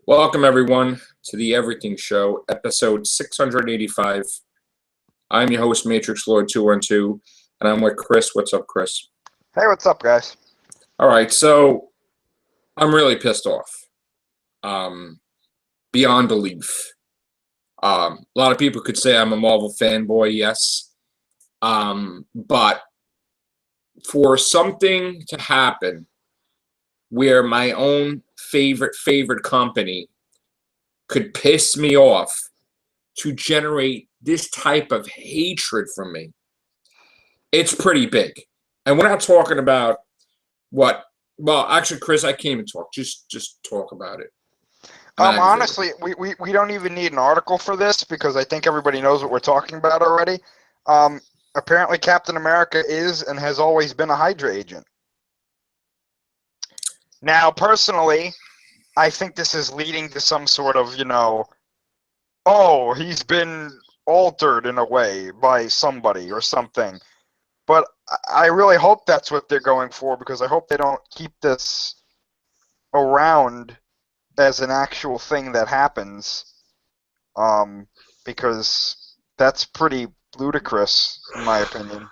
Welcome, everyone, to the Everything Show, episode 685. I'm your host, Matrix Lord 212, and I'm with Chris. What's up, Chris? Hey, what's up, guys? All right, so I'm really pissed off. Beyond belief. A lot of people could say I'm a Marvel fanboy, yes. But for something to happen where my own favorite company could piss me off to generate this type of hatred from me, it's pretty big. And we're not talking about what. Well, actually, Chris, I can't even talk. Just talk about it. Honestly, we don't even need an article for this because I think everybody knows what we're talking about already. Apparently, Captain America is and has always been a Hydra agent. Now, personally, I think this is leading to some sort of, oh, he's been altered in a way by somebody or something. But I really hope that's what they're going for, because I hope they don't keep this around as an actual thing that happens, because that's pretty ludicrous, in my opinion.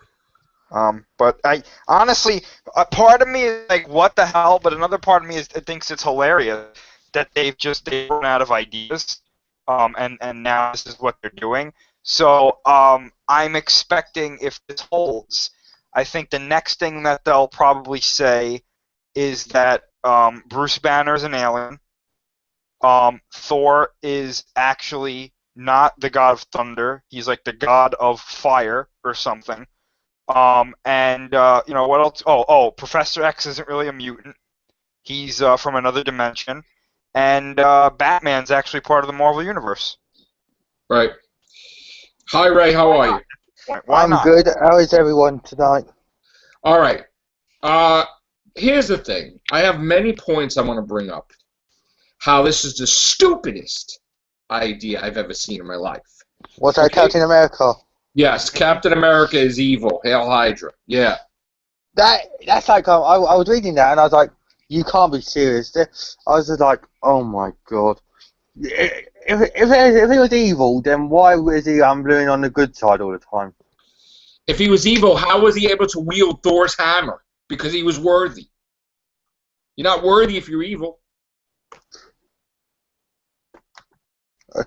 But I honestly, a part of me is like, what the hell? But another part of me thinks it's hilarious that they've run out of ideas, and now this is what they're doing. So I'm expecting, if this holds, I think the next thing that they'll probably say is that Bruce Banner is an alien. Thor is actually not the god of thunder. He's like the god of fire or something. What else? Professor X isn't really a mutant. He's from another dimension. And Batman's actually part of the Marvel Universe. Right. Hi, Ray. How are you? Why not? I'm good. How is everyone tonight? All right. Here's the thing. I have many points I want to bring up. How this is the stupidest idea I've ever seen in my life. What's that, Captain America? Yes, Captain America is evil. Hail Hydra. Yeah. That's like, I was reading that and I was like, you can't be serious. I was just like, oh my god. If he was evil, then why was he living on the good side all the time? If he was evil, how was he able to wield Thor's hammer? Because he was worthy. You're not worthy if you're evil. I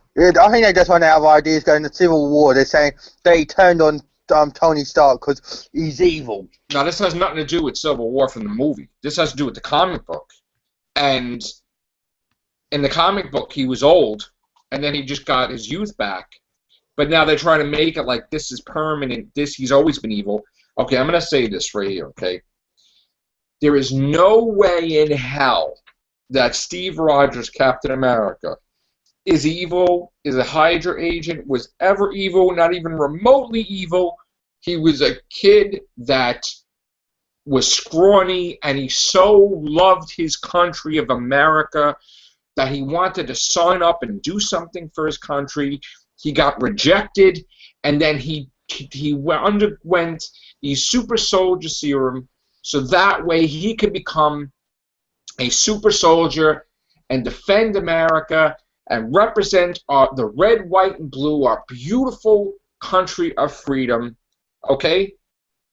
think they just run out of ideas going to Civil War. They're saying they turned on Tony Stark because he's evil. Now, this has nothing to do with Civil War from the movie. This has to do with the comic book. And in the comic book, he was old, and then he just got his youth back. But now they're trying to make it like this is permanent. He's always been evil. Okay, I'm going to say this right here, okay? There is no way in hell that Steve Rogers, Captain America, is evil, is a Hydra agent, was ever evil, not even remotely evil. He was a kid that was scrawny, and he so loved his country of America that he wanted to sign up and do something for his country. He got rejected, and then he underwent the super soldier serum so that way he could become a super soldier and defend America and represent the red, white, and blue, our beautiful country of freedom, okay?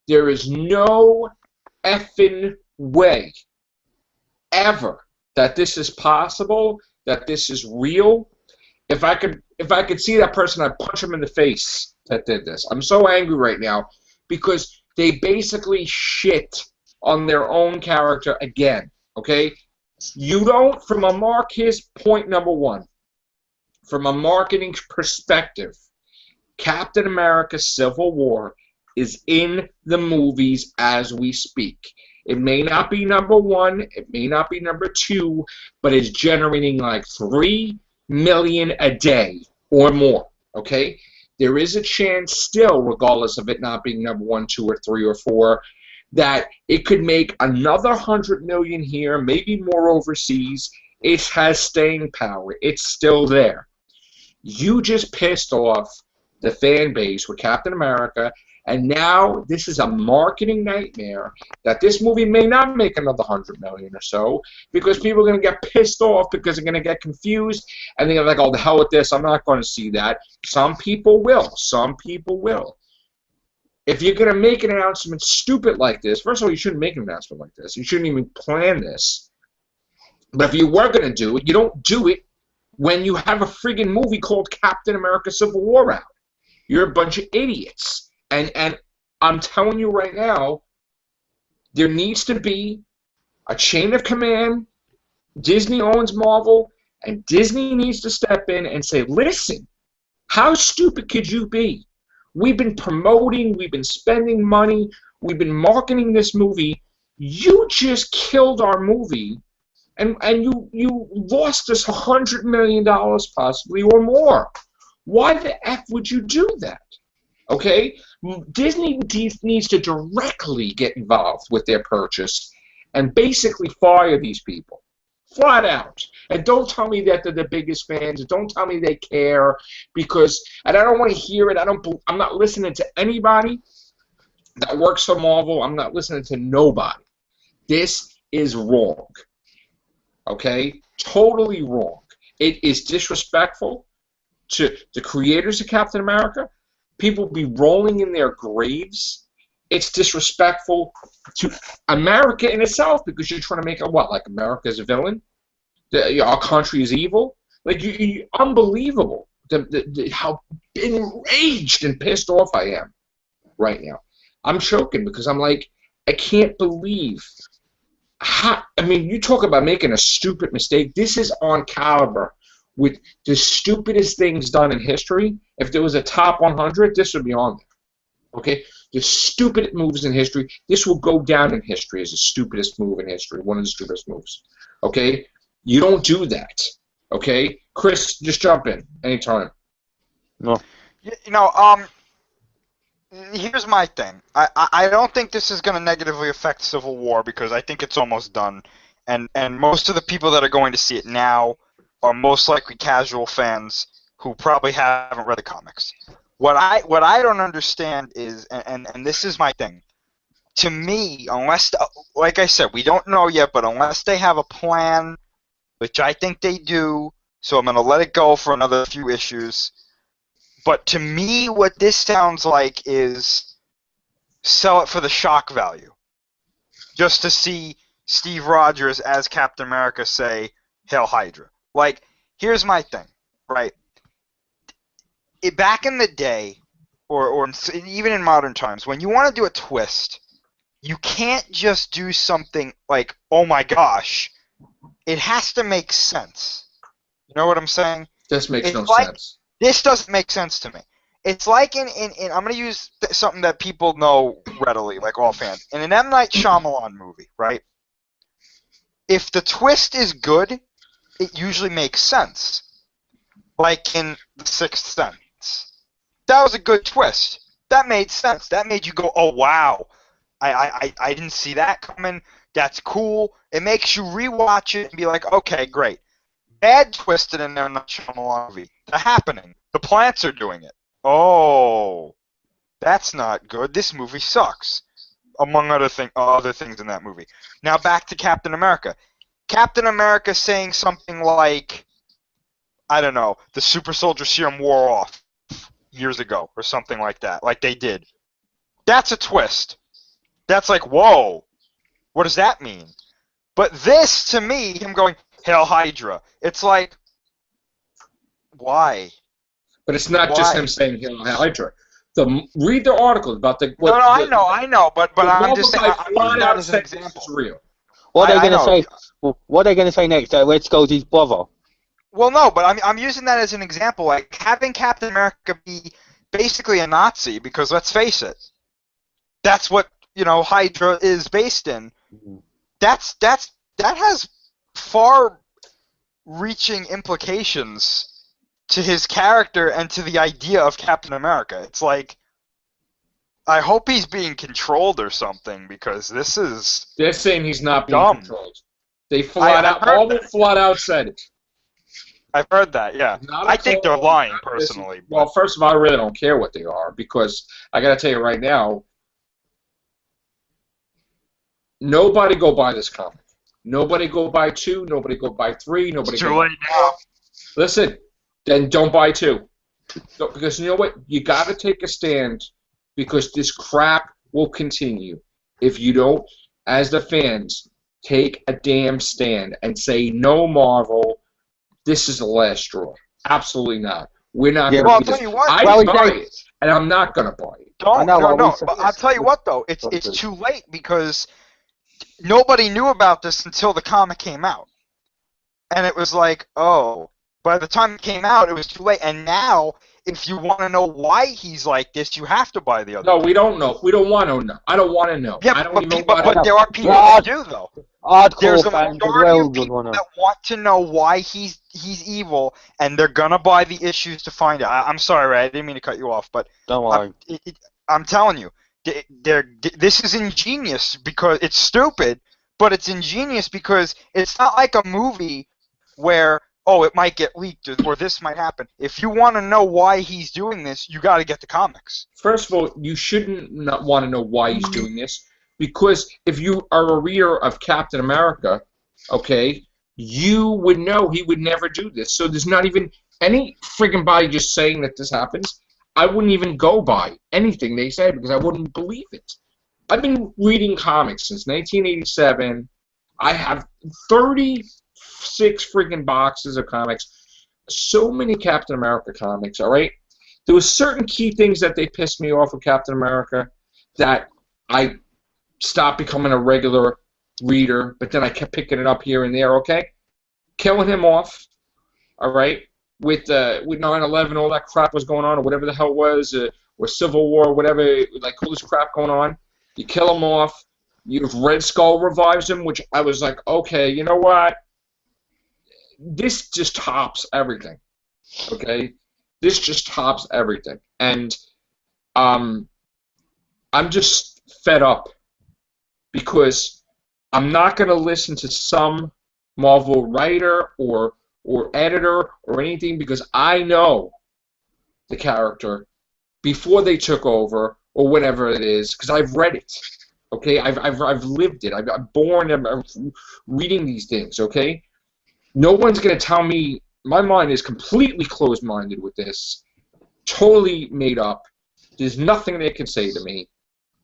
There is no effing way ever that this is possible, that this is real. If I could see that person, I'd punch him in the face that did this. I'm so angry right now because they basically shit on their own character again, okay? You don't, here's point number one. From a marketing perspective, Captain America Civil War is in the movies as we speak. It may not be number one, it may not be number two, but it's generating like 3 million a day or more, okay? There is a chance still, regardless of it not being number 1, 2, or 3, or 4, that it could make another 100 million here, maybe more overseas. It has staying power. It's still there. You just pissed off the fan base with Captain America, And now this is a marketing nightmare that this movie may not make another $100 million or so because people are going to get pissed off because they're going to get confused and they're like, oh, the hell with this. I'm not going to see that. Some people will. Some people will. If you're going to make an announcement stupid like this, first of all, you shouldn't make an announcement like this. You shouldn't even plan this. But if you were going to do it, you don't do it when you have a friggin' movie called Captain America Civil War out. You're a bunch of idiots. And I'm telling you right now, there needs to be a chain of command. Disney owns Marvel, and Disney needs to step in and say, listen, how stupid could you be? We've been promoting, we've been spending money, we've been marketing this movie. You just killed our movie, and you lost us $100 million possibly or more. Why the F would you do that? Okay? Disney needs to directly get involved with their purchase and basically fire these people. Flat out. And don't tell me that they're the biggest fans. Don't tell me they care because, and I don't want to hear it. I'm not listening to anybody that works for Marvel. I'm not listening to nobody. This is wrong. Okay? Totally wrong. It is disrespectful to the creators of Captain America. People be rolling in their graves. It's disrespectful to America in itself because you're trying to make it what? Like America is a villain? Our country is evil? Like, unbelievable how enraged and pissed off I am right now. I'm choking because I'm like, I can't believe how, I mean, you talk about making a stupid mistake. This is on caliber with the stupidest things done in history. If there was a top 100, this would be on there. Okay? The stupidest moves in history. This will go down in history as the stupidest move in history. One of the stupidest moves. Okay? You don't do that. Okay? Chris, just jump in anytime. No. You know, here's my thing. I don't think this is going to negatively affect Civil War because I think it's almost done. And most of the people that are going to see it now are most likely casual fans who probably haven't read the comics. What I don't understand is, and this is my thing, to me, unless, like I said, we don't know yet, but unless they have a plan, which I think they do, so I'm going to let it go for another few issues. But to me, what this sounds like is sell it for the shock value. Just to see Steve Rogers as Captain America say, Hail Hydra. Like, here's my thing, right? Back in the day, or even in modern times, when you want to do a twist, you can't just do something like, oh my gosh. It has to make sense. You know what I'm saying? This makes no like, sense. This doesn't make sense to me. It's like in I'm going to use something that people know readily, like all fans. In an M. Night Shyamalan movie, right? If the twist is good, it usually makes sense. Like in The Sixth Sense. That was a good twist. That made sense. That made you go, oh, wow. I didn't see that coming. That's cool. It makes you rewatch it and be like, okay, great. Bad twist in an M. Night Shyamalan movie. The Happening. The plants are doing it. Oh, that's not good. This movie sucks. Among other things in that movie. Now back to Captain America. Captain America saying something like, I don't know, the super soldier serum wore off years ago or something like that, like they did. That's a twist. That's like, whoa, what does that mean? But this, to me, him going, Hail Hydra, it's like, why? But it's not just him saying Hail Hydra. Read the articles about the... No, I know, but I'm just saying, I'm using that as an example. It's real. What are they going to say? What are they going to say next? That Red Skull's his brother. Well, no, but I'm using that as an example. Like having Captain America be basically a Nazi, because let's face it, that's what Hydra is based in. Mm-hmm. That has far-reaching implications to his character and to the idea of Captain America. It's like, I hope he's being controlled or something, because this is... They're saying he's not being dumb. Controlled. They flat out said it. I've heard that. Yeah, Not I a think they're clone. lying personally. Well, first of all, I really don't care what they are because I got to tell you right now, nobody go buy this comic. Nobody go buy 2. Nobody go buy 3. Nobody It's go too buy late now. Listen, then don't buy 2. Because you know what? You got to take a stand because this crap will continue if you don't, as the fans, take a damn stand and say, no, Marvel, this is the last straw. Absolutely not. We're not Yeah, going to Well, I'll do tell this. you what. I Well, buy it, and I'm not going to buy it. Don't. know, well, No. But I'll tell you what though. It's too late because nobody knew about this until the comic came out, and it was like, oh. By the time it came out, it was too late. And now, if you want to know why he's like this, you have to buy the other. No, we don't know. We don't want to know. I don't want to know. Yeah, I don't but, even but, want but to. there are people Well, that do though. hardcore There's a fans as majority well of people would want to. that want to know why he's evil, and they're gonna buy the issues to find out. I'm sorry, Ray, I didn't mean to cut you off, but Don't worry. I'm telling you, this is ingenious because it's stupid, but it's ingenious because it's not like a movie where it might get leaked or this might happen. If you want to know why he's doing this, you got to get the comics. First of all, you shouldn't not want to know why he's doing this because if you are a reader of Captain America, okay, you would know he would never do this. So there's not even any friggin' body just saying that this happens. I wouldn't even go by anything they say because I wouldn't believe it. I've been reading comics since 1987. I have 36 friggin' boxes of comics. So many Captain America comics, all right? There were certain key things that they pissed me off with Captain America that I stopped becoming a regular reader, but then I kept picking it up here and there, okay? Killing him off, all right? With 9/11, all that crap was going on, or whatever the hell it was, or Civil War, whatever, like all this crap going on. You kill him off. Red Skull revives him, which I was like, okay, you know what? This just tops everything, okay? This just tops everything. And I'm just fed up because I'm not going to listen to some Marvel writer or editor or anything because I know the character before they took over or whatever it is because I've read it. Okay, I've lived it. I'm born. I'm reading these things. Okay, no one's going to tell me. My mind is completely closed-minded with this. Totally made up. There's nothing they can say to me.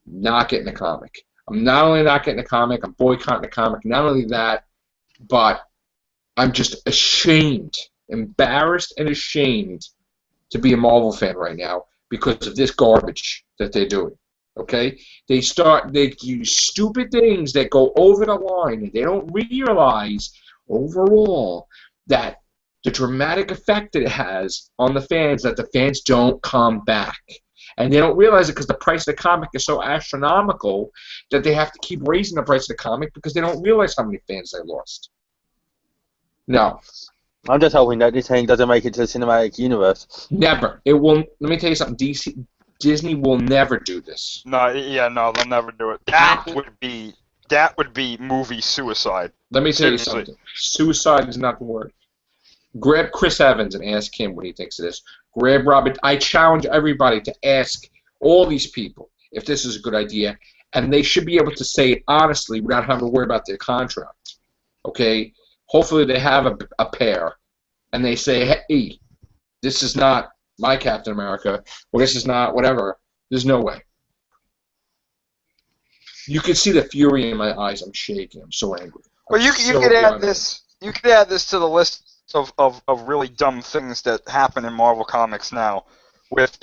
Not getting a comic. I'm not only not getting a comic, I'm boycotting a comic. Not only that, but I'm just ashamed, embarrassed and ashamed to be a Marvel fan right now because of this garbage that they're doing. Okay? They do stupid things that go over the line and they don't realize overall that the dramatic effect it has on the fans that the fans don't come back. And they don't realize it because the price of the comic is so astronomical that they have to keep raising the price of the comic because they don't realize how many fans they lost. No. I'm just hoping that this thing doesn't make it to the cinematic universe. Never. It will. Let me tell you something. Disney will never do this. No, they'll never do it. That would be movie suicide. Let me tell you Seriously. something. Suicide is not the word. Grab Chris Evans and ask him what he thinks of this. Grab Robert. I challenge everybody to ask all these people if this is a good idea, and they should be able to say it honestly without having to worry about their contract. Okay? Hopefully they have a pair, and they say, hey, this is not my Captain America, or this is not whatever. There's no way. You can see the fury in my eyes. I'm shaking. I'm so angry. Well, you could add this. You could add this to the list of really dumb things that happen in Marvel Comics now, with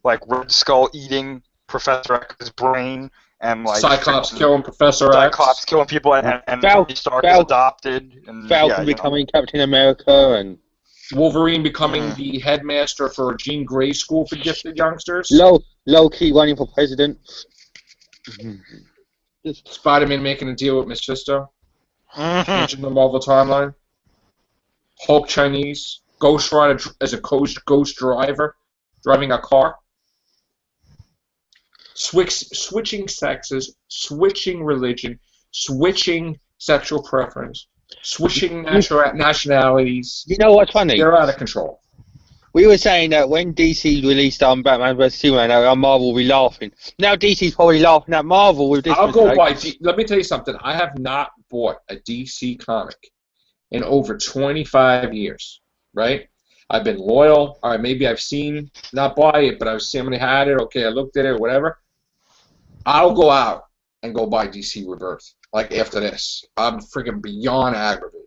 like Red Skull eating Professor X's brain and like Cyclops killing Professor X. Cyclops killing people and Tony Stark is adopted and Falcon becoming Captain America and Wolverine becoming the headmaster for Jean Grey School for Gifted Youngsters. Low-key running for president. Spider-Man making a deal with Mephisto. Changing the Marvel timeline. Hulk Chinese. Ghost Rider as a ghost driver. Driving a car. Switching sexes. Switching religion. Switching sexual preference. swishing nationalities. You know what's funny? They're out of control. We were saying that when DC released Batman vs Superman, Marvel will be laughing. Now DC's probably laughing at Marvel with this. I'll go buy. Let me tell you something. I have not bought a DC comic in over 25 years. Right? I've been loyal. All right, maybe I've seen, not buy it, but I've seen somebody had it. Okay, I looked at it or whatever. I'll go out and go buy DC Rebirth. Like after this, I'm freaking beyond aggravated.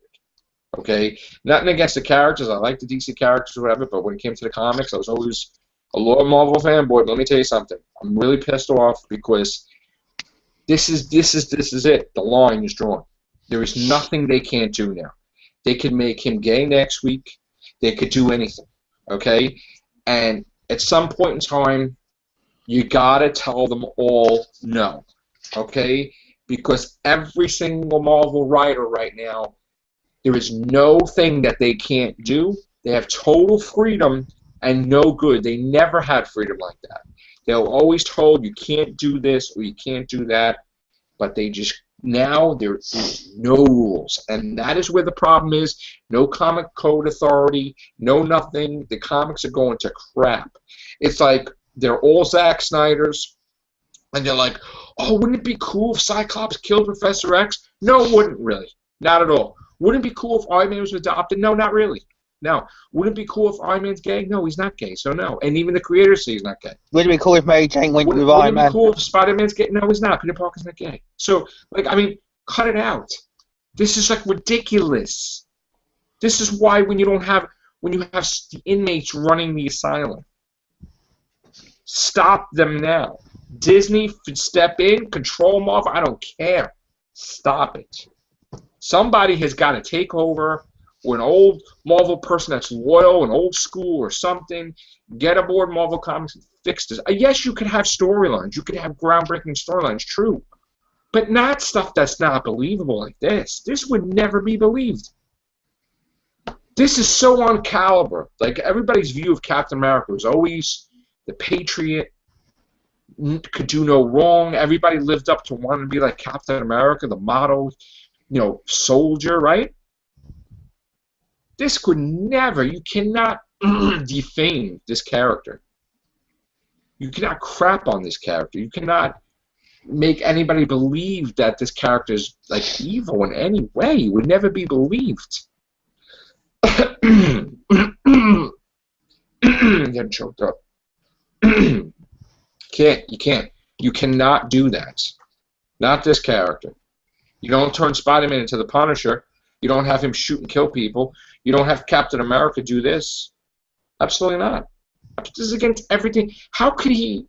Okay, nothing against the characters. I like the DC characters or whatever, but when it came to the comics, I was always a loyal Marvel fanboy. But let me tell you something. I'm really pissed off because this is it. The line is drawn. There is nothing they can't do now. They could make him gay next week. They could do anything. Okay, and at some point in time, you gotta tell them all no. Okay, because every single Marvel writer right now. There is no thing that they can't do. They have total freedom and no good. They never had freedom like that. They were always told you can't do this or you can't do that, but they just, now there is no rules. And that is where the problem is. No comic code authority, no nothing. The comics are going to crap. It's like they're all Zack Snyder's, and they're like, oh, wouldn't it be cool if Cyclops killed Professor X? No, it wouldn't really. Not at all. Wouldn't it be cool if Iron Man was adopted? No, not really. No. Wouldn't it be cool if Iron Man's gay? No, he's not gay, so no. And even the creators say he's not gay. Wouldn't it be cool if Mary Jane went with Iron Man? Wouldn't it be cool if Spider-Man's gay? No, he's not. Peter Parker's not gay. So, like, I mean, cut it out. This is, like, ridiculous. This is why when you have the inmates running the asylum, stop them now. Disney, step in, control Marvel, I don't care. Stop it. Somebody has got to take over, or an old Marvel person that's loyal and old school or something, get aboard Marvel Comics and fix this. Yes, you could have storylines. You could have groundbreaking storylines, true. But not stuff that's not believable like this. This would never be believed. This is so on caliber. Like, everybody's view of Captain America was always the patriot, could do no wrong. Everybody lived up to wanting to be like Captain America, the motto, soldier, right? This could never, you cannot defame this character. You cannot crap on this character. You cannot make anybody believe that this character is like evil in any way. It would never be believed. Getting choked up. You can't. You cannot do that. Not this character. You don't turn Spider-Man into the Punisher. You don't have him shoot and kill people. You don't have Captain America do this. Absolutely not. This is against everything. How could he...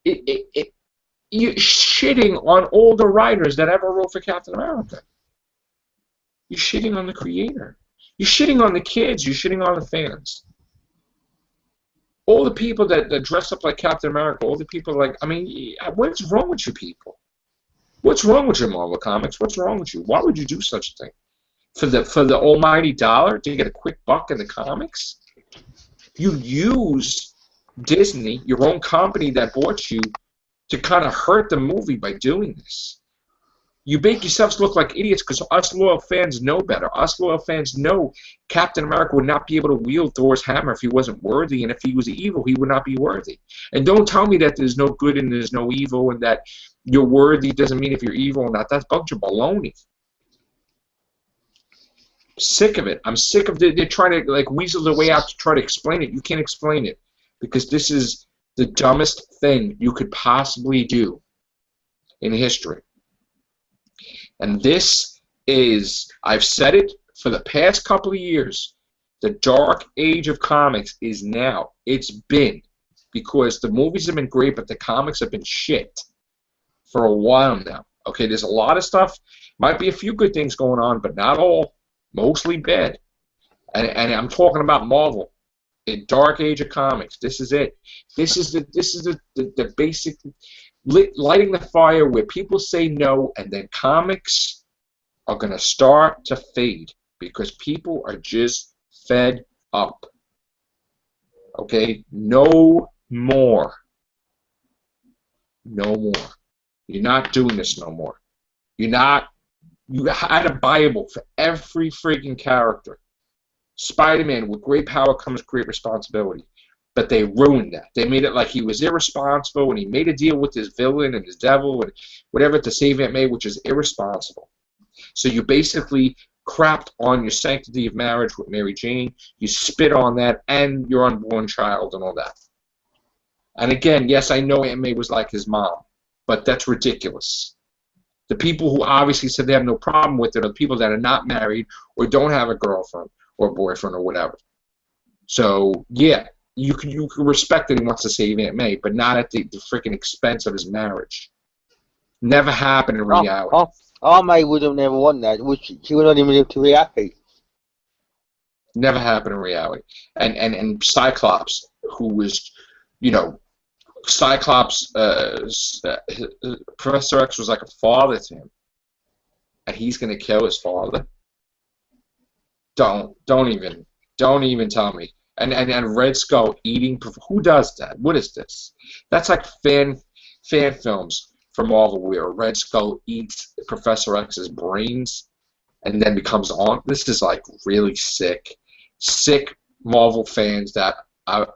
You're shitting on all the writers that ever wrote for Captain America. You're shitting on the creator. You're shitting on the kids. You're shitting on the fans. All the people that dress up like Captain America, all the people like... I mean, what's wrong with you people? What's wrong with your Marvel Comics? What's wrong with you? Why would you do such a thing? For the almighty dollar to get a quick buck in the comics? You use Disney, your own company that bought you, to kind of hurt the movie by doing this. You make yourselves look like idiots because us loyal fans know better. Us loyal fans know Captain America would not be able to wield Thor's hammer if he wasn't worthy, and if he was evil, he would not be worthy. And don't tell me that there's no good and there's no evil and that you're worthy doesn't mean if you're evil or not. That's a bunch of baloney. I'm sick of it. I'm sick of they're trying to like weasel their way out to try to explain it. You can't explain it because this is the dumbest thing you could possibly do in history. And this is, I've said it for the past couple of years, the dark age of comics is now. It's been. Because the movies have been great, but the comics have been shit for a while now. Okay, there's a lot of stuff. Might be a few good things going on, but not all. Mostly bad. And I'm talking about Marvel. A dark age of comics. This is it. This is the basic lighting the fire where people say no, and then comics are gonna start to fade because people are just fed up. Okay, no more. No more. You're not doing this no more. You're not You had a Bible for every freaking character. Spider-Man, with great power comes great responsibility. But they ruined that. They made it like he was irresponsible, and he made a deal with his villain and his devil and whatever to save Aunt May, which is irresponsible. So you basically crapped on your sanctity of marriage with Mary Jane. You spit on that and your unborn child and all that. And again, yes, I know Aunt May was like his mom, but that's ridiculous. The people who obviously said they have no problem with it are the people that are not married or don't have a girlfriend or boyfriend or whatever. So, yeah, you can respect that he wants to save Aunt May, but not at the freaking expense of his marriage. Never happened in reality. Aunt May would have never won that. She would not even live to be happy. Never happened in reality. And Cyclops, who was, you know, Cyclops, Professor X was like a father to him, and he's gonna kill his father. Don't even tell me. And Red Skull eating. Who does that? What is this? That's like fan films from Marvel where Red Skull eats Professor X's brains and then becomes on. This is like really sick Marvel fans that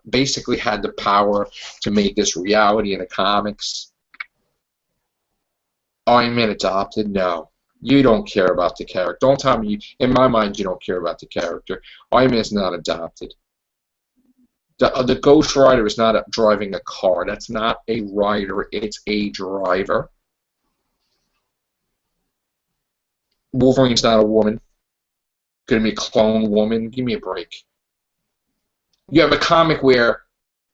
basically had the power to make this reality in the comics. Iron Man adopted? No. You don't care about the character. Don't tell me, in my mind, you don't care about the character. Iron Man's not adopted. The Ghost Rider is not driving a car. That's not a rider. It's a driver. Wolverine's not a woman. Gonna be a clone woman. Give me a break. You have a comic where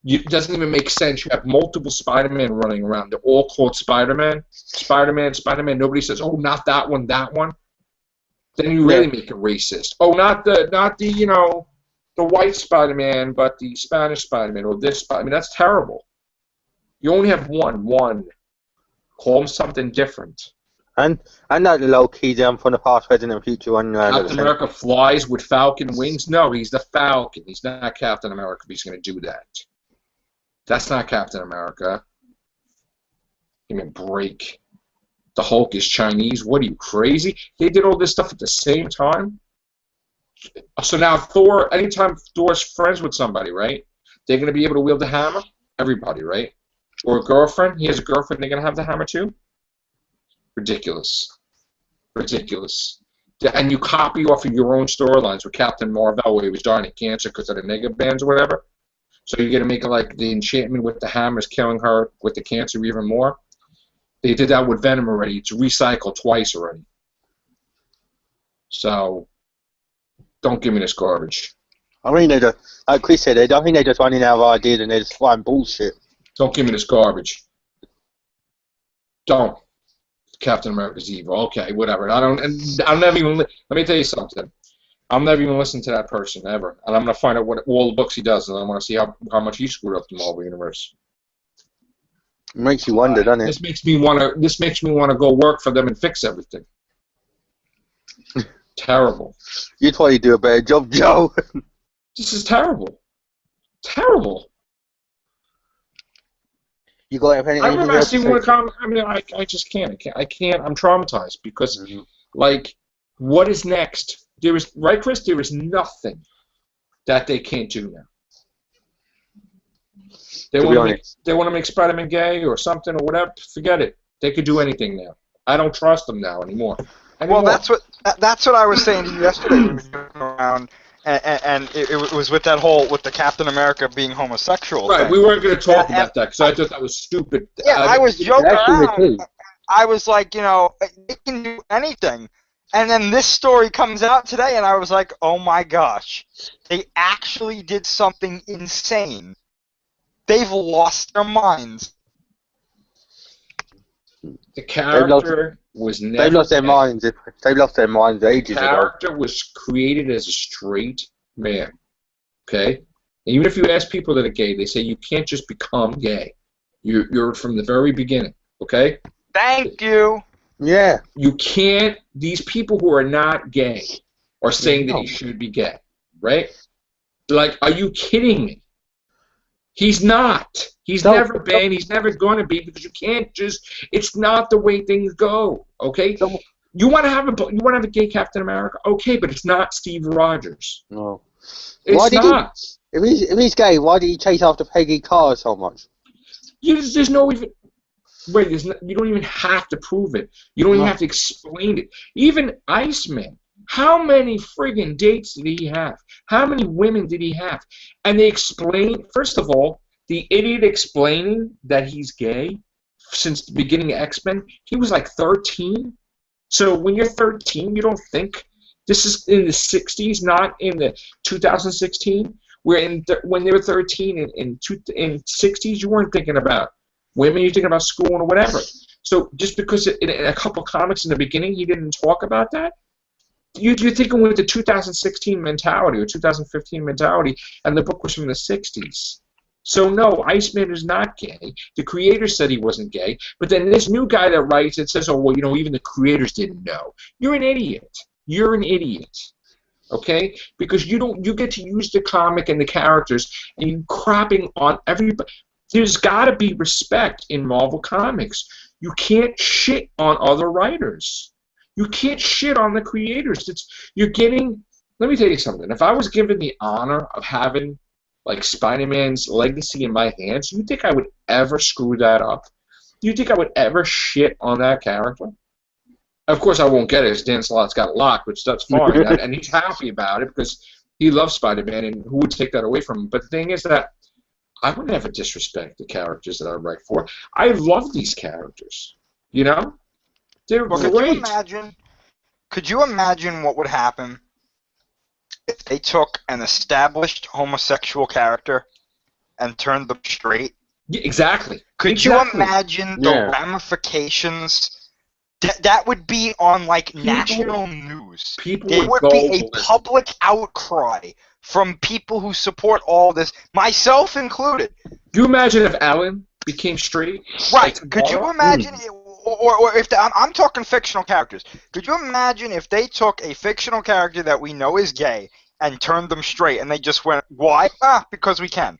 it doesn't even make sense. You have multiple Spider-Man running around. They're all called Spider-Man. Spider-Man. Nobody says, "Oh, not that one, that one." Then you really make it racist. Oh, not the you know, the white Spider-Man, but the Spanish Spider-Man or this Spider-Man. That's terrible. You only have one. Call him something different. And that low key from the past, present, and future one. Captain America flies with Falcon wings. No, he's the Falcon. He's not Captain America. He's going to do that. That's not Captain America. Give me a break. The Hulk is Chinese. What are you, crazy? They did all this stuff at the same time? So now Thor, anytime Thor's friends with somebody, right? They're going to be able to wield the hammer? Everybody, right? Or a girlfriend? He has a girlfriend, they're going to have the hammer too? Ridiculous. And you copy off of your own storylines with Captain Marvel, where he was dying of cancer because of the negative bands or whatever. So you're going to make it like the enchantment with the hammer is killing her with the cancer even more. They did that with Venom already. It's recycled twice already. So don't give me this garbage. I mean, like Chris said, I think they're just running out of ideas and they're just flying bullshit. Don't give me this garbage. Don't. Captain America's evil. Okay, whatever. I'm never even. Let me tell you something. I'm never even listening to that person ever, and I'm gonna find out what all the books he does, and I want to see how much he screwed up the Marvel universe. It makes you wonder, doesn't it? This makes me wanna go work for them and fix everything. Terrible. You'd probably do a better job, Joe. This is terrible. Terrible. You got anything I remember else to seeing say? one comment. I mean, I just can't. I can't. I'm traumatized because, like, what is next? There is, right, Chris? There is nothing that they can't do now. They want to make Spider-Man gay or something or whatever. Forget it. They could do anything now. I don't trust them now anymore. Well, that's what I was saying to you yesterday when we were going around. And it was with that whole, with the Captain America being homosexual right, thing. we weren't going to talk about that because I thought that was stupid. Yeah, I was joking around. I was like, you know, they can do anything. And then this story comes out today, and I was like, oh my gosh. They actually did something insane. They've lost their minds. The character was never... They've lost their minds. They've lost their minds ages ago. The character was created as a straight man, okay? And even if you ask people that are gay, they say you can't just become gay. You're from the very beginning, okay? Thank you. Yeah. You can't... These people who are not gay are saying that he should be gay, right? Like, are you kidding me? He's not. He's never been. He's never going to be because you can't just... It's not the way things go, okay? You want to have a gay Captain America? Okay, but it's not Steve Rogers. No. It's not. If he's gay, why did he chase after Peggy Carter so much? There's no even. Wait, you don't even have to prove it. You don't even have to explain it. Even Iceman, how many friggin' dates did he have? How many women did he have? And they explain, first of all, the idiot explaining that he's gay since the beginning of X-Men, he was like 13. So when you're 13, you don't think this is in the 60s, not in the 2016. Where when they were 13 in 60s, you weren't thinking about women, you're thinking about school or whatever. So just because in a couple comics in the beginning he didn't talk about that, you're thinking with the 2016 mentality or 2015 mentality, and the book was from the 60s. So no, Iceman is not gay. The creator said he wasn't gay, but then this new guy that writes it says, oh, well, even the creators didn't know. You're an idiot. You're an idiot. Okay? Because you get to use the comic and the characters, and you crapping on everybody. There's got to be respect in Marvel Comics. You can't shit on other writers. You can't shit on the creators. You're getting. Let me tell you something. If I was given the honor of having like Spider-Man's legacy in my hands, you think I would ever screw that up? Do you think I would ever shit on that character? Of course, I won't get it. Dan Slott's got locked, which that's fine, and he's happy about it because he loves Spider-Man, and who would take that away from him? But the thing is that I would never disrespect the characters that I write for. I love these characters. They're great. Could you imagine what would happen if they took an established homosexual character and turned them straight? Yeah, exactly. Could you imagine the ramifications? That would be on national news. There would be a public outcry from people who support all this, myself included. Can you imagine if Alan became straight? Right. Could you imagine, or if I'm talking fictional characters, could you imagine if they took a fictional character that we know is gay and turned them straight and they just went, why? Because we can.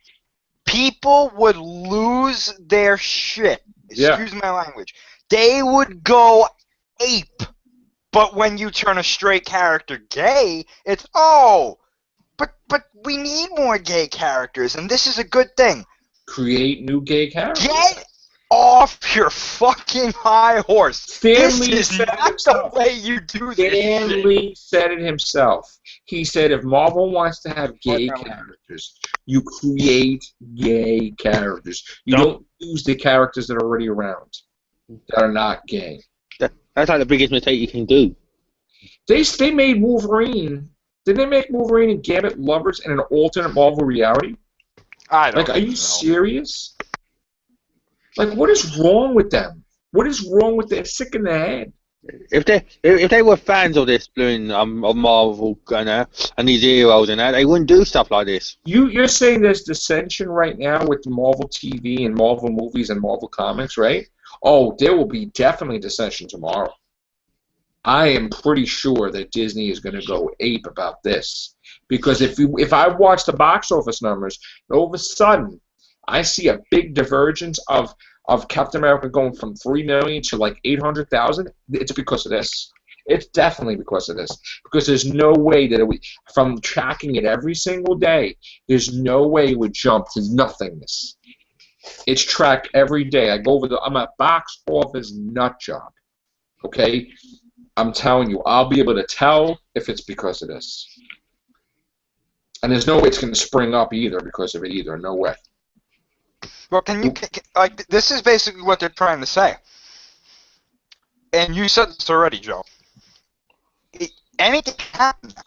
People would lose their shit. Excuse my language. They would go ape. But when you turn a straight character gay, it's, but we need more gay characters, and this is a good thing. Create new gay characters. Get off your fucking high horse. Stan Lee this is not the way you do this. Stan Lee said it himself. He said if Marvel wants to have gay characters, you create gay characters. You don't use the characters that are already around that are not gay. That's like the biggest mistake you can do. They made Wolverine. Did they make Wolverine and Gambit lovers in an alternate Marvel reality? I don't know. Are you serious? What is wrong with them? What is wrong with them? Sick in the head. If they were fans of this of Marvel and these heroes and that, they wouldn't do stuff like this. You're saying there's dissension right now with Marvel TV and Marvel movies and Marvel comics, right? Oh, there will be definitely dissension tomorrow. I am pretty sure that Disney is going to go ape about this. Because if I watch the box office numbers, all of a sudden I see a big divergence of Captain America going from 3 million to 800,000, it's because of this. It's definitely because of this. Because there's no way that from tracking it every single day, there's no way it would jump to nothingness. It's tracked every day. I'm a box office nut job. Okay? I'm telling you, I'll be able to tell if it's because of this. And there's no way it's going to spring up either because of it either. No way. Well, this is basically what they're trying to say. And you said this already, Joe. Anything can happen now.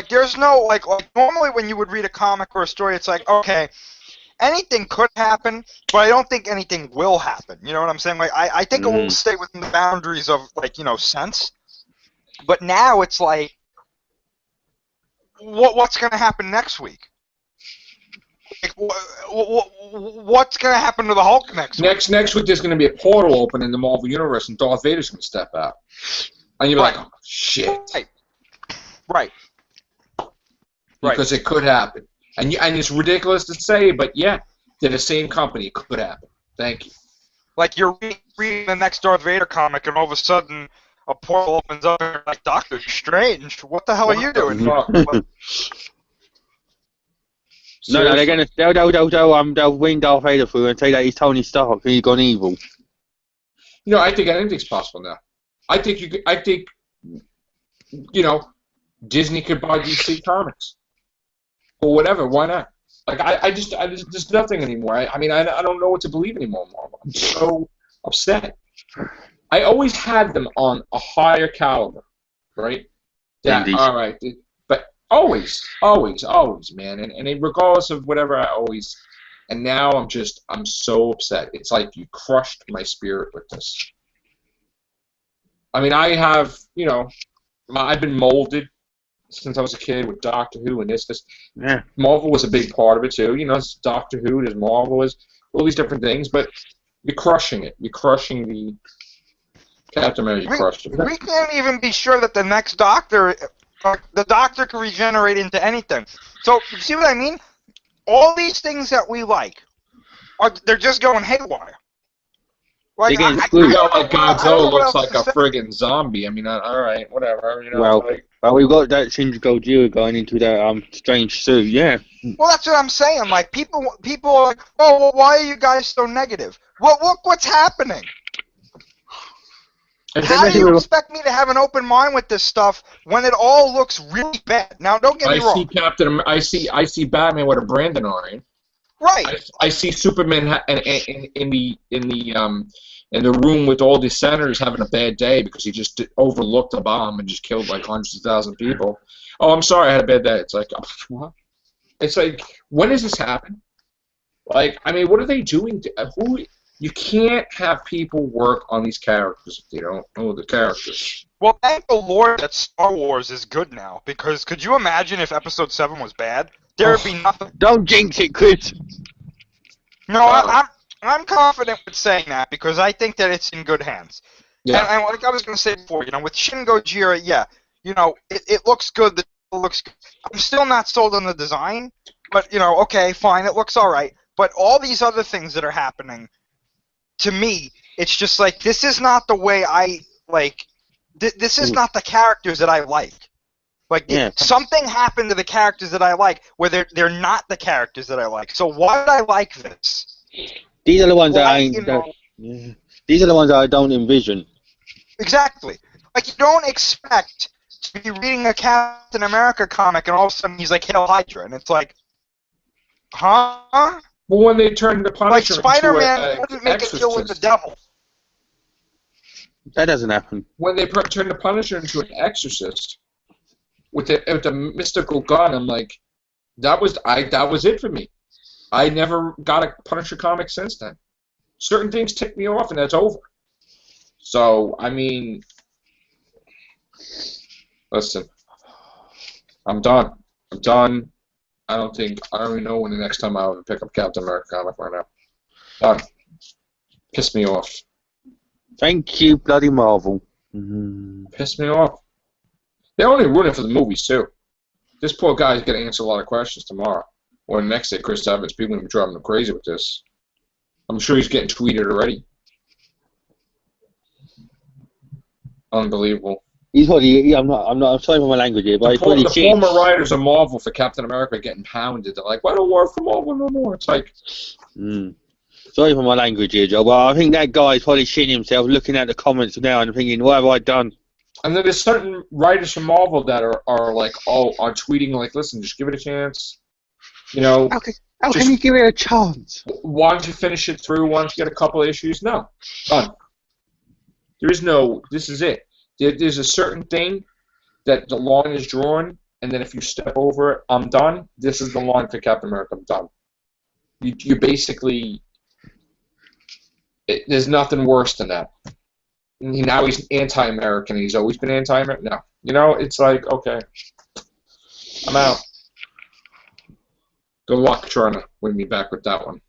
There's no, normally when you would read a comic or a story, it's okay, anything could happen, but I don't think anything will happen. You know what I'm saying? I think it will stay within the boundaries of, sense. But now it's what's going to happen next week? What's going to happen to the Hulk next week? Next week there's going to be a portal open in the Marvel Universe, and Darth Vader's going to step out. And you're like, oh, shit. Right. Because it could happen. And it's ridiculous to say, but yeah, they're the same company. It could happen. Thank you. You're reading the next Darth Vader comic, and all of a sudden a portal opens up, and you're like, Doctor Strange, what the hell are you doing here? No, they'll win Darth Vader through and say that he's Tony Stark and he's gone evil. You know, I think anything's possible now. I think Disney could buy DC Comics or whatever. Why not? Like I just there's nothing anymore. I mean I don't know what to believe anymore, Marvel. I'm so upset. I always had them on a higher caliber, right? Yeah, all right. But always, man. And regardless of whatever, and now I'm so upset. It's like you crushed my spirit with this. I mean, I have, I've been molded since I was a kid with Doctor Who and this. Yeah. Marvel was a big part of it too. It's Doctor Who, there's Marvel, there's all these different things, but you're crushing it. You're crushing the Captain America. You crushed it. We can't even be sure that the next Doctor, the Doctor can regenerate into anything. So, you see what I mean? All these things that we like, they're just going haywire. Like, Godzilla looks like a friggin' zombie. I mean, all right, whatever. Well, we've got that Shinji Gojira going into that strange suit. Yeah. Well, that's what I'm saying. Like, people are like, oh, well, why are you guys so negative? Well, look what's happening. How do you expect me to have an open mind with this stuff when it all looks really bad? Now, don't get me wrong. I see Batman with a Brandon on. Right. I see Superman in the room with all the senators having a bad day because he just overlooked a bomb and just killed like hundreds of thousands of people. Oh, I'm sorry, I had a bad day. It's like, what? It's like, when does this happen? Like, I mean, what are they doing? You can't have people work on these characters if they don't know the characters. Well, thank the Lord that Star Wars is good now, because could you imagine if Episode 7 was bad? There would be nothing. Don't jinx it, Chris. No, I'm confident with saying that because I think that it's in good hands. Yeah. And like I was going to say before, with Shin Gojira, yeah, it looks good. It looks good. I'm still not sold on the design, but, okay, fine, it looks all right. But all these other things that are happening, to me, it's just like, this is not the way I, like, this is not the characters that I like. Like, something happened to the characters that I like where they're not the characters that I like. So why would I like this? These are the ones these are the ones that I don't envision. Exactly. Like, you don't expect to be reading a Captain America comic and all of a sudden he's like, Hail Hydra. And it's like, huh? Well, when they turn the Punisher like Spider-Man doesn't make a deal with the devil. That doesn't happen. When they turn the Punisher into an exorcist with the mystical gun, I'm like, that was it for me. I never got a Punisher comic since then. Certain things tick me off, and that's over. So, I mean, listen, I'm done. I don't know when the next time I'll pick up Captain America comic right now. Done. Piss me off. Thank you, bloody Marvel. Piss me off. They're only rooting for the movies, too. This poor guy's going to answer a lot of questions tomorrow. Or next day, Chris Evans. People are going to be driving him crazy with this. I'm sure he's getting tweeted already. Unbelievable. He's probably. I'm sorry for my language here, but the former writers of Marvel for Captain America are getting pounded. They're like, "Why don't work for Marvel no more?" It's like. Sorry for my language here, Joe, but I think that guy's probably shitting himself, looking at the comments now and thinking, "What have I done?" And then there's certain writers from Marvel that are like, are tweeting like, "Listen, just give it a chance." How can you give it a chance? Why don't you finish it through? Why don't you get a couple of issues? No. Done. There is no, this is it. There's a certain thing that the line is drawn, and then if you step over it, I'm done. This is the line for Captain America. I'm done. You basically, there's nothing worse than that. Now he's anti-American. He's always been anti-American. No. It's like, okay. I'm out. Good luck trying to win me back with that one.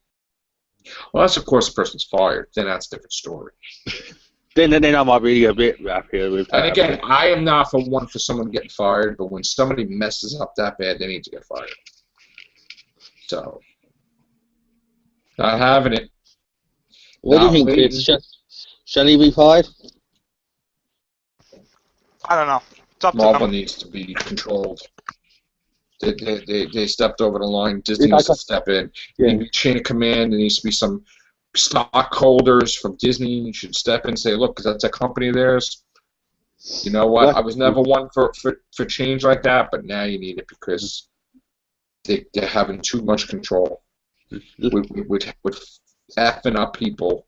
Well, that's of course the person's fired. Then that's a different story. Then I might be a bit happier with that. And again, I am not for someone getting fired, but when somebody messes up that bad, they need to get fired. So, not having it. What do you think, Chris? Shall he be fired? I don't know. It's up to Marvel them. needs to be controlled. They stepped over the line. Disney needs to step in. Yeah. There needs to be chain of command. There needs to be some stockholders from Disney should step in and say, look, because that's a company of theirs. You know what? I was never one for change like that, but now you need it because they're having too much control with effing up people,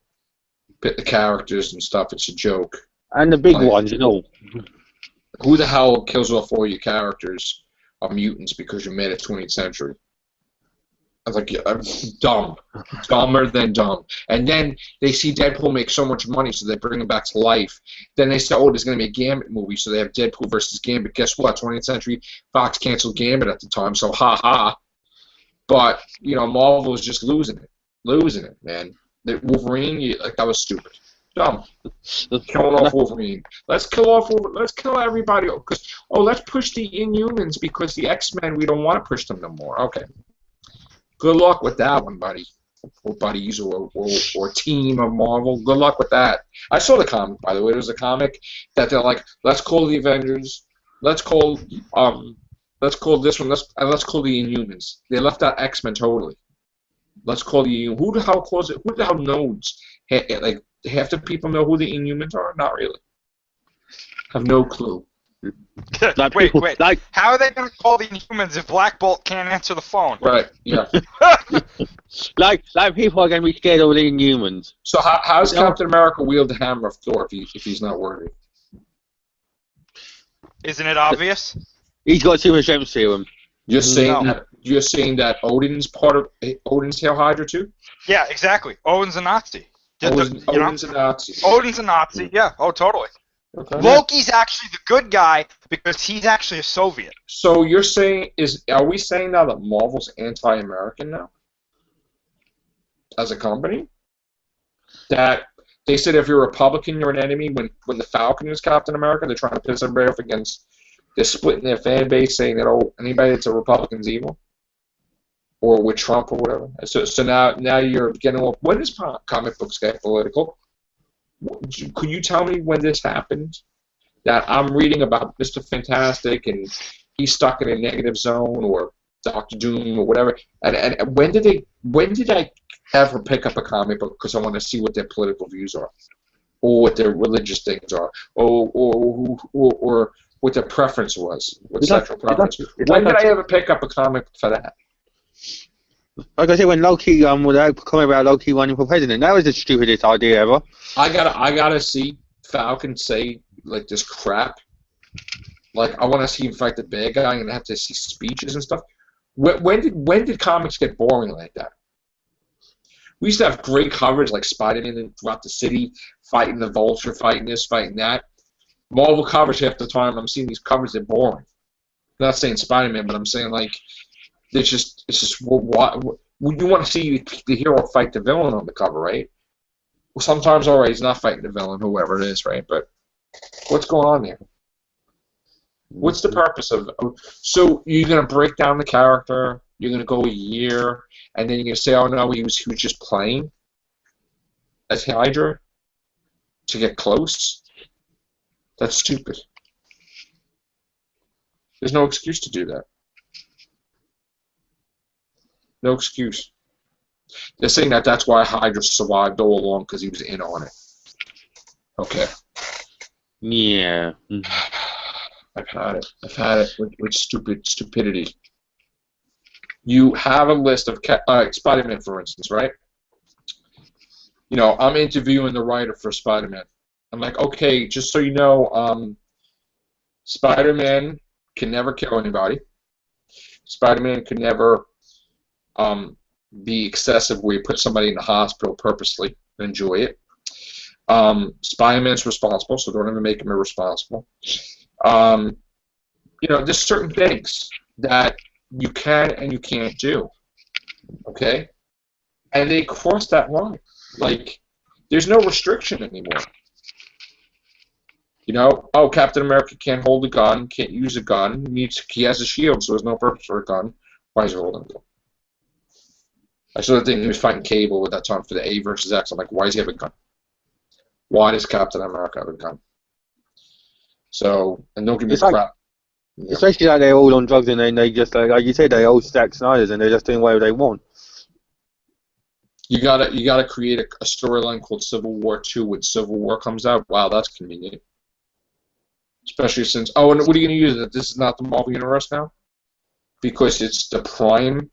the characters and stuff. It's a joke. And the big ones, you know. Who the hell kills off all your characters are mutants because you're made of 20th century? I was like, yeah, I'm dumb. Dumber than dumb. And then they see Deadpool make so much money, so they bring him back to life. Then they say, oh, there's going to be a Gambit movie, so they have Deadpool versus Gambit. Guess what? 20th Century Fox canceled Gambit at the time, so ha-ha. But, you know, Marvel was just losing it, man. The Wolverine, that was stupid. Dumb. Killing off Wolverine. Let's kill everybody. Let's push the Inhumans because the X-Men, we don't want to push them no more. Okay. Good luck with that one, buddy. Or buddies, or team of Marvel. Good luck with that. I saw the comic, by the way. There's a comic that they're like, let's call the Avengers. Let's call this one. Let's call the Inhumans. They left out X-Men totally. Let's call the who the hell calls it? Who the hell knows? Like half the people know who the Inhumans are. Not really. Have no clue. Wait. How are they going to call the Inhumans if Black Bolt can't answer the phone? Right, yeah. like people are going to be scared of the Inhumans. So how's Captain America wield the hammer of Thor if he's not worthy? Isn't it obvious? He's got super strength serum. You're saying that Odin's part of Odin's Hail Hydra too? Yeah, exactly. Odin's a Nazi. Odin's a Nazi. Odin's a Nazi, yeah. Oh, totally. Okay. Loki's actually the good guy because he's actually a Soviet. So you're saying are we saying now that Marvel's anti-American now? As a company? That they said if you're a Republican, you're an enemy. When the Falcon is Captain America, they're trying to piss everybody off against. They're splitting their fan base, saying that anybody that's a Republican's evil, or with Trump or whatever. So now you're getting off. When does comic books get political? Could you tell me when this happened? That I'm reading about Mr. Fantastic and he's stuck in a negative zone, or Doctor Doom or whatever. And when did I ever pick up a comic book because I want to see what their political views are, or what their religious things are, or what their preference was, what sexual preference. When did I ever pick up a comic for that? Like I said, when Loki was comment about Loki running for president, that was the stupidest idea ever. I gotta see Falcon say like this crap. Like I want to see him fight the bad guy and have to see speeches and stuff. When did comics get boring like that? We used to have great coverage like Spider-Man throughout the city, fighting the Vulture, fighting this, fighting that. Marvel coverage half the time I'm seeing these covers, they're boring. I'm not saying Spider-Man, but I'm saying like it's just what you want to see the hero fight the villain on the cover, right? Well, sometimes alright, he's not fighting the villain, whoever it is, right? But what's going on there? What's the purpose of it? So you're gonna break down the character, you're gonna go a year, and then you're gonna say, oh no, he was just playing as Hydra to get close? That's stupid. There's no excuse to do that. No excuse. They're saying that's why Hydra survived all along, because he was in on it. Okay. Yeah. I've had it with stupidity. You have a list of Spider-Man, for instance, right? You know, I'm interviewing the writer for Spider-Man. I'm like, okay, just so you know, Spider-Man can never kill anybody. Spider-Man can never be excessive where you put somebody in the hospital purposely and enjoy it. Spider-Man's responsible, so don't ever make him irresponsible. You know, there's certain things that you can and you can't do. Okay? And they cross that line. Like, there's no restriction anymore. You know, oh, Captain America can't hold a gun, can't use a gun. He has a shield, so there's no purpose for a gun. Why is he holding a gun? I sort of think he was fighting Cable at that time for the A versus X. I'm like, why does he have a gun? Why does Captain America have a gun? So, and don't give me It's like- crap. Especially like they're all on drugs and then they just like you said, they all Zack Snyder's and they're just doing whatever they want. You gotta create a storyline called Civil War 2 when Civil War comes out. Wow, that's convenient. Especially since and what are you gonna use? That this is not the Marvel Universe now? Because it's the Prime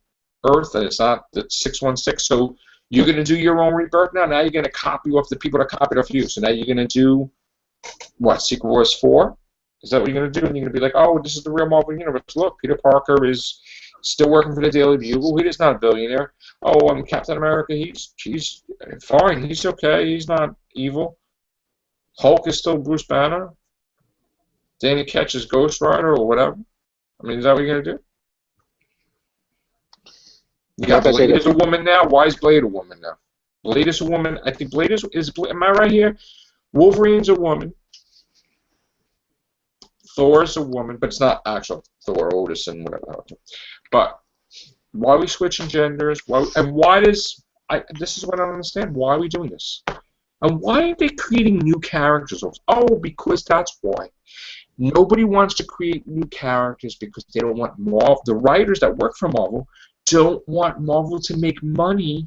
Earth and it's not the 616. So you're gonna do your own rebirth now? Now you're gonna copy off the people that copied off you. So now you're gonna do what, Secret Wars 4? Is that what you're going to do? And you're going to be like, oh, this is the real Marvel Universe. Look, Peter Parker is still working for the Daily Bugle. He is not a billionaire. Oh, Captain America, he's fine. He's okay. He's not evil. Hulk is still Bruce Banner. Danny Ketch is Ghost Rider or whatever. I mean, is that what you're going to do? You got Blade as a woman now. Why is Blade a woman now? Blade is a woman. I think Blade is am I right here? Wolverine's a woman. Thor's a woman, but it's not actual Thor, Otis, and whatever. But why are we switching genders? Why does this is what I don't understand. Why are we doing this? And why aren't they creating new characters? Oh, because that's why. Nobody wants to create new characters because they don't want Marvel. The writers that work for Marvel don't want Marvel to make money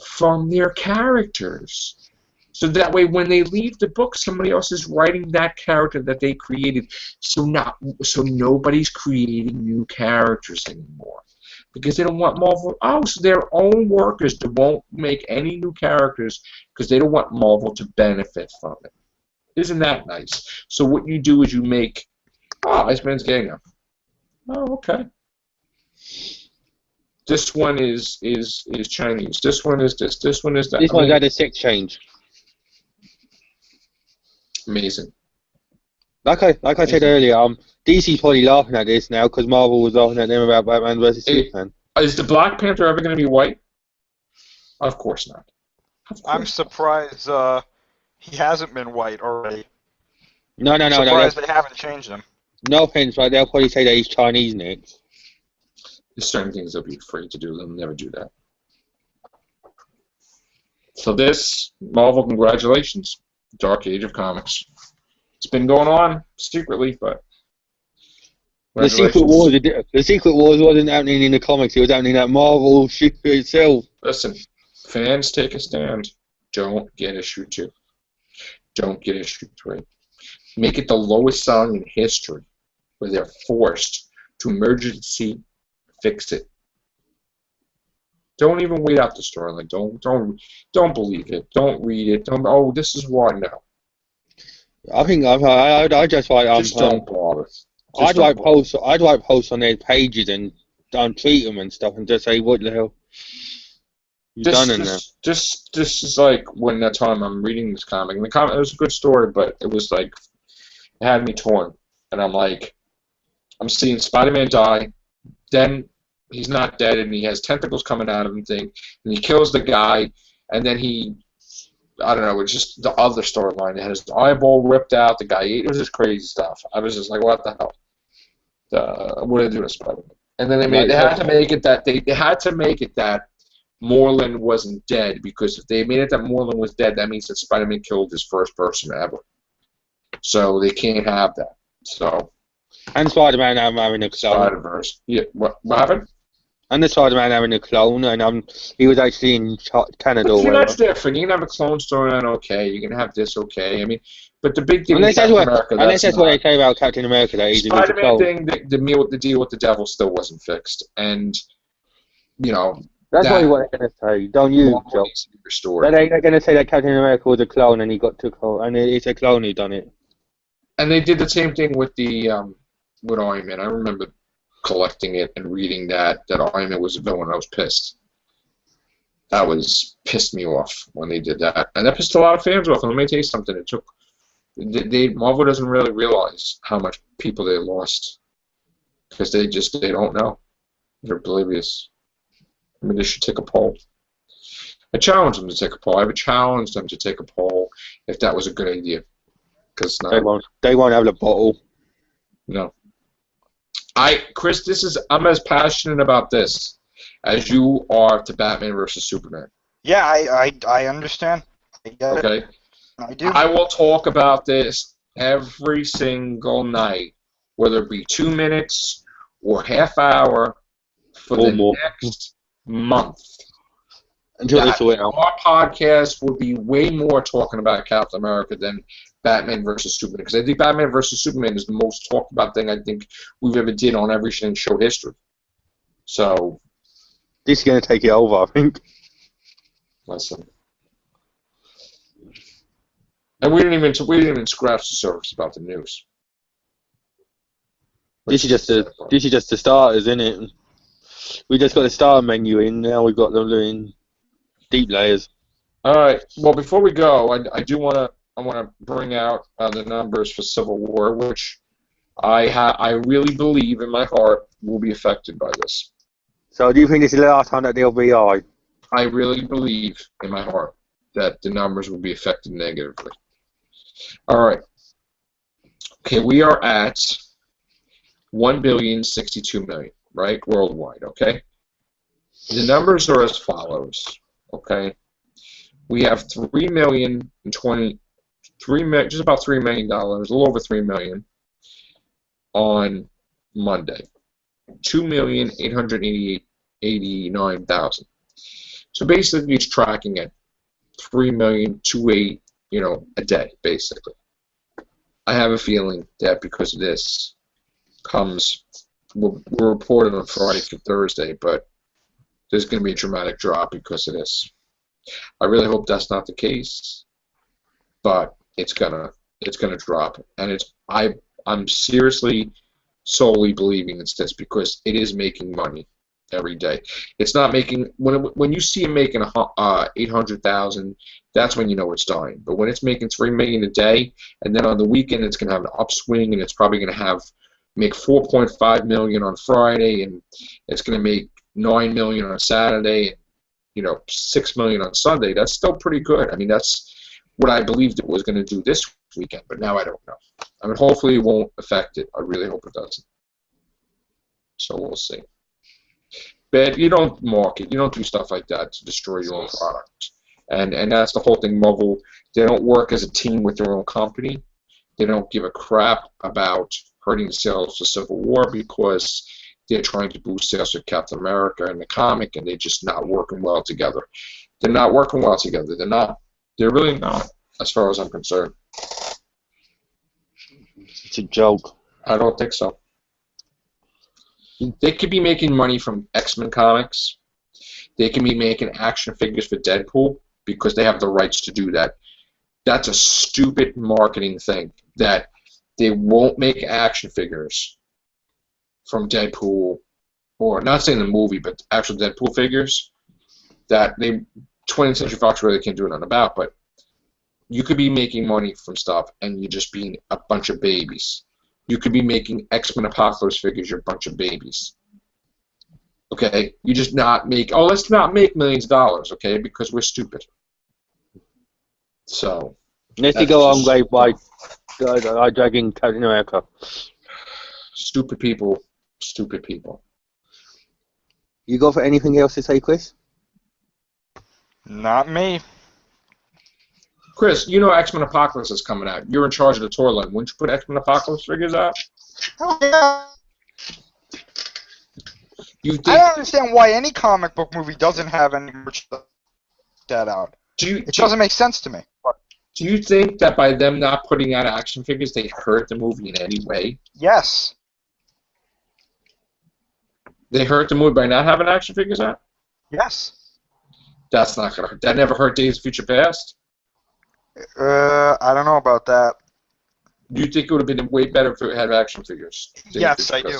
from their characters. So that way, when they leave the book, somebody else is writing that character that they created. So nobody's creating new characters anymore because they don't want Marvel. Oh, so their own workers won't make any new characters because they don't want Marvel to benefit from it. Isn't that nice? So what you do is you make, Iceman's gay now. Oh, okay. This one is Chinese. This one is this. This one is that. This one's had a sex change. Amazing. Like I said earlier, DC's probably laughing at this now because Marvel was laughing at them about Batman vs Superman. Is the Black Panther ever going to be white? Of course not. I'm surprised he hasn't been white already. No. Surprised they haven't changed him. No offense, but they'll probably say that he's Chinese next. There's certain things they'll be afraid to do. They'll never do that. So this, Marvel, congratulations. Dark Age of Comics. It's been going on secretly, but the Secret Wars wasn't happening in the comics. It was happening at Marvel itself. Listen, fans take a stand. Don't get issue 2. Don't get issue 3. Make it the lowest selling in history, where they're forced to emergency fix it. Don't even wait out the storyline. Don't believe it. Don't read it. This is why. No. I think I just like just don't bother. I'd write posts on their pages and tweet them and stuff and just say what the hell you done in there. This is like when that time I'm reading this comic. And the comic, it was a good story, but it was like it had me torn. And I'm like, I'm seeing Spider-Man die, then he's not dead, and he has tentacles coming out of him, and he kills the guy, and then I don't know, it's just the other storyline. It had his eyeball ripped out, the guy ate, it was just crazy stuff. I was just like, what the hell? What did they do to Spider-Man? And then they had to make it that Moreland wasn't dead, because if they made it that Moreland was dead, that means that Spider-Man killed his first person ever. So they can't have that. So. And Spider-Man having a clone. Spider-Verse. Yeah. What happened? And the Spider-Man having a clone, and he was actually in Canada. But that's different. You can have a clone storyline, okay. You can have this, okay. I mean, but the big thing unless with Captain America, unless that's what they say about Captain America, that he's a Spider-Man thing, the deal with the devil still wasn't fixed, and that's probably what they're going to say. Don't you, Joe? They're going to say that Captain America was a clone, and he got to clone, and it's a clone who done it. And they did the same thing with the with Iron Man. I remember collecting it and reading that Iron Man was a villain. I was pissed. That pissed me off when they did that, and that pissed a lot of fans off. And let me tell you something. Marvel doesn't really realize how much people they lost because they don't know. They're oblivious. I mean, they should take a poll. I challenge them to take a poll. I would challenge them to take a poll if that was a good idea. Because they won't have the bottle. No. Chris, I'm as passionate about this as you are to Batman versus Superman. Yeah, I understand. Okay. I do. I will talk about this every single night, whether it be 2 minutes or half hour for Or the more. next month. Until they That sort it out. our podcast would be way more talking about Captain America than Batman versus Superman, because I think Batman versus Superman is the most talked about thing I think we've ever did on every show history. So, This is going to take it over, I think. listen. And we didn't even scratch the surface about the news. This is just the starters, isn't it? We just got the starter menu in. Now we've got them doing deep layers. All right. Well, before we go, I want to bring out the numbers for Civil War, which I really believe in my heart will be affected by this. So do you think this is the last time that they'll be high? I really believe in my heart that the numbers will be affected negatively. All right. Okay, we are at 1,062,000,000, right, worldwide. Okay. The numbers are as follows. Okay. We have 3,020,000, just about $3 million, a little over 3 million on Monday. 2,889,000. So basically, it's tracking at 3,028,000, a day, basically. I have a feeling that because of this we're reported on Friday for Thursday, but there's going to be a dramatic drop because of this. I really hope that's not the case, but it's gonna drop, and I'm seriously, solely believing it's this because it is making money every day. It's not making when you see it making 800,000, that's when you know it's dying. But when it's making 3 million a day, and then on the weekend it's gonna have an upswing, and it's probably gonna make 4.5 million on Friday, and it's gonna make 9 million on Saturday, and 6 million on Sunday. That's still pretty good. I mean, that's what I believed it was going to do this weekend, but now I don't know. I mean, hopefully it won't affect it. I really hope it doesn't. So we'll see. But you don't market. You don't do stuff like that to destroy your own product. And that's the whole thing. Marvel, they don't work as a team with their own company. They don't give a crap about hurting the sales of Civil War because they're trying to boost sales of Captain America and the comic, and they're just not working well together. They're not working well together. They're not. They're really not, as far as I'm concerned. It's a joke. I don't think so. They could be making money from X-Men comics. They can be making action figures for Deadpool because they have the rights to do that. That's a stupid marketing thing that they won't make action figures from Deadpool, or not saying the movie, but actual Deadpool figures that 20th Century Fox really can't do nothing about. But you could be making money from stuff and you're just being a bunch of babies. You could be making X-Men Apocalypse figures, you're a bunch of babies. Okay? You just let's not make millions of dollars, okay? Because we're stupid. So. Let's go on grave by dragging Captain America. Stupid people. Stupid people. You got for anything else to say, Chris? Not me. Chris, X-Men Apocalypse is coming out. You're in charge of the tour line. Wouldn't you put X-Men Apocalypse figures out? Oh, yeah. I don't understand why any comic book movie doesn't have any merch that out. It doesn't make sense to me. Do you think that by them not putting out action figures, they hurt the movie in any way? Yes. They hurt the movie by not having action figures out? Yes. That's not gonna hurt. That never hurt Days of Future Past? I don't know about that. Do you think it would have been way better if it had action figures? Yes, I do.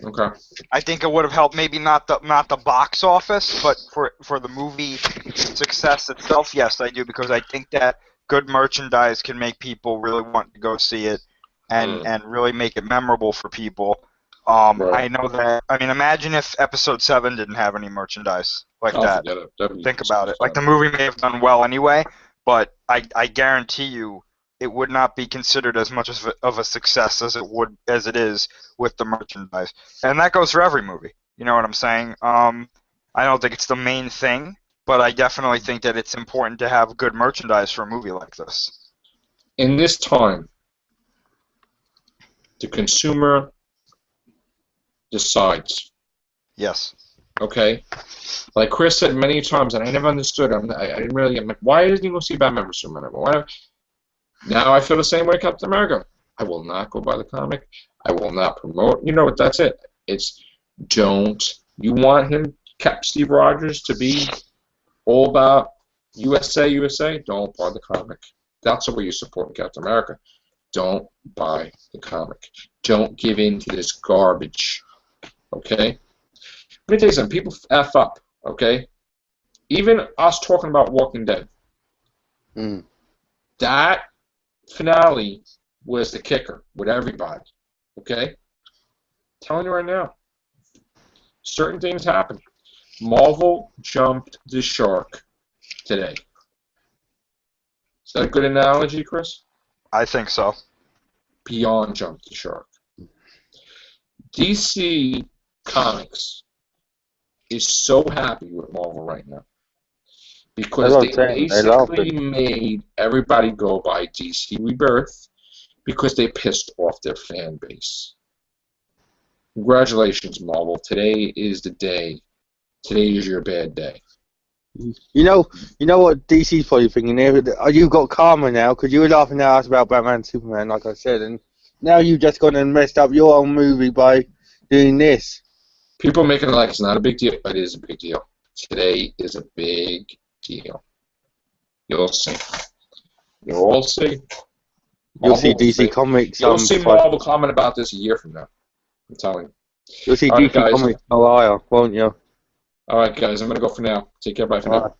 Okay. I think it would have helped, maybe not the box office, but for the movie success itself, yes, I do, because I think that good merchandise can make people really want to go see it and really make it memorable for people. Right. I know that. I mean, imagine if Episode 7 didn't have any merchandise like that. Think about it. Like, the movie may have done well anyway, but I guarantee you it would not be considered as much of a success as it is with the merchandise. And that goes for every movie. You know what I'm saying? I don't think it's the main thing, but I definitely think that it's important to have good merchandise for a movie like this. In this time, the consumer decides. Yes. Okay? Like Chris said many times, and I never understood him. I didn't really. I'm like, why doesn't he go see Batman vs Superman? Why? Now I feel the same way, Captain America. I will not go buy the comic. I will not promote. You know what? That's it. It's don't. You want him, Steve Rogers, to be all about USA, USA? Don't buy the comic. That's the way you support Captain America. Don't buy the comic. Don't give in to this garbage. Okay? Let me tell you something. People F up. Okay? Even us talking about Walking Dead. That finale was the kicker with everybody. Okay? I'm telling you right now. Certain things happen. Marvel jumped the shark today. Is that a good analogy, Chris? I think so. Beyond jumped the shark. DC Comics is so happy with Marvel right now because they basically made everybody go by DC Rebirth because they pissed off their fan base. Congratulations, Marvel. Today is the day. Today is your bad day. You know what DC's probably thinking there? You've got karma now because you were laughing at us about Batman and Superman, like I said, and now you've just gone and messed up your own movie by doing this. People make it like it's not a big deal, but it is a big deal. Today is a big deal. You'll see. You'll all see. You'll see DC Comics. You'll see Marvel comment about this a year from now. I'm telling you. You'll see DC Comics a liar, won't you? All right, guys. I'm going to go for now. Take care. Bye for now.